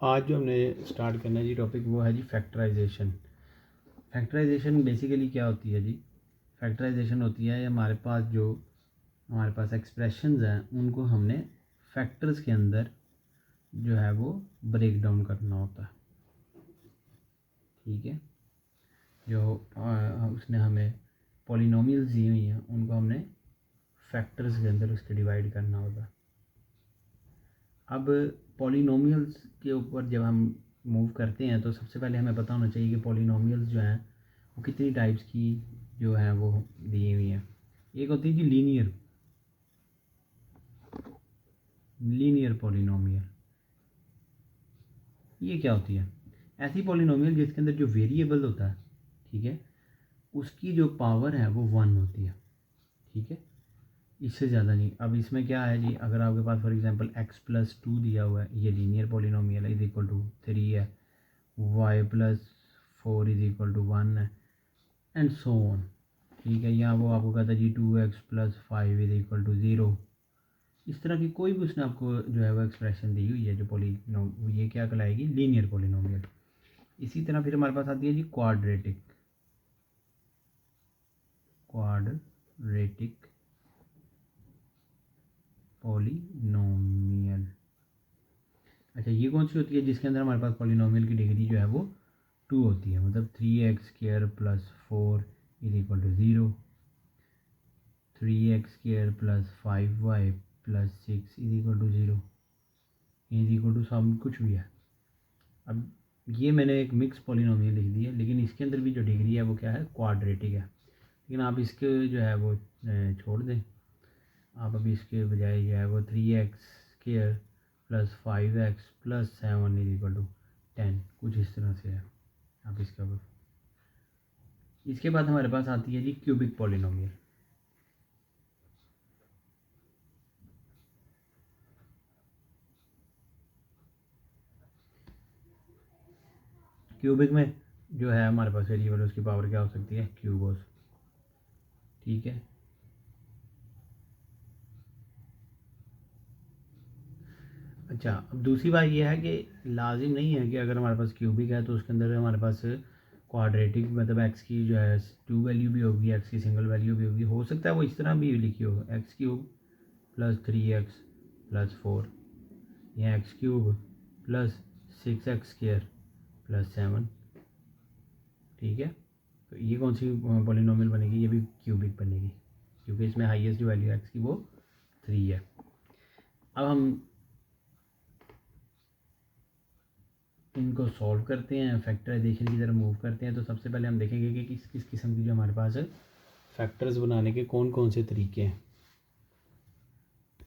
आज जो हमने स्टार्ट करना है जी टॉपिक वो है जी फैक्टराइजेशन। फैक्टराइजेशन बेसिकली क्या होती है जी? फैक्टराइजेशन होती है हमारे पास एक्सप्रेशंस हैं उनको हमने फैक्टर्स के अंदर जो है वो ब्रेक डाउन करना होता है। ठीक है, जो उसने हमें पॉलिनोमियल्स दी हुई हैं उनको हमने फैक्टर्स के अंदर उसके डिवाइड करना होता है। अब पॉलिनोमियल्स के ऊपर जब हम मूव करते हैं तो सबसे पहले हमें पता होना चाहिए कि पॉलिनोमियल्स जो हैं वो कितनी टाइप्स की जो हैं वो दी हुई हैं। एक होती है कि लीनियर पॉलिनोमियल। ये क्या होती है? ऐसी पॉलिनोमियल जिसके अंदर जो वेरिएबल होता है, ठीक है, उसकी जो पावर है वो 1 होती है। ठीक है, इससे ज़्यादा नहीं। अब इसमें क्या है जी, अगर आपके पास फॉर एग्जांपल x+2 दिया हुआ है, ये लीनियर पॉलिनोमियल है, इज इक्वल टू 3 है, y+4 इज इक्वल टू 1 है, एंड सो ऑन। ठीक है, यहाँ वो आपको कहता है जी 2x+5 इज इक्वल टू 0। इस तरह की कोई भी उसने आपको जो है वो एक्सप्रेशन दी हुई है जो ये क्या कहलाएगी? Linear polynomial. इसी तरह फिर हमारे पास आती है जी क्वाड्रेटिक पॉलिनोमियल। अच्छा, ये कौन सी होती है? जिसके अंदर हमारे पास पॉलिनोमियल की डिग्री जो है वो 2 होती है, मतलब 3x² + 4 is equal to 0, 3x² + 5y + 6 is equal to 0, is equal to सब कुछ भी है। अब ये मैंने एक मिक्स पॉलिनोमियल लिख दी है, लेकिन इसके अंदर भी जो डिग्री है वो क्या है? क्वाड्रेटिक है। लेकिन आप इसके जो है वो छोड़ दें, आप अभी इसके बजाय जो है वो 3x² + 5x + 7 is equal to 10, कुछ इस तरह से है। आप इसके ऊपर इसके बाद हमारे पास आती है जी क्यूबिक पॉलिनोमियल। क्यूबिक में जो है हमारे पास वेरिएबल उसकी पावर क्या हो सकती है? क्यूबोस। ठीक है, अच्छा, अब दूसरी बात यह है कि लाजिम नहीं है कि अगर हमारे पास क्यूबिक है तो उसके अंदर हमारे पास क्वाड्रेटिक, मतलब एक्स की जो है 2 वैल्यू भी होगी, एक्स की सिंगल वैल्यू भी होगी। हो सकता है वो इस तरह भी लिखी हो, x³ + 3x + 4, या x³ + 6x² + 7। ठीक है, तो ये कौन सी पॉलिनोमियल बनेगी? ये भी क्यूबिक बनेगी, क्योंकि इसमें हाईएस्ट जो वैल्यू एक्स की वो 3 है। अब हम इनको सॉल्व करते हैं, फैक्टराइजेशन की तरफ मूव करते हैं। तो सबसे पहले हम देखेंगे कि किस किस किस्म की जो हमारे पास फैक्टर्स बनाने के कौन कौन से तरीके हैं।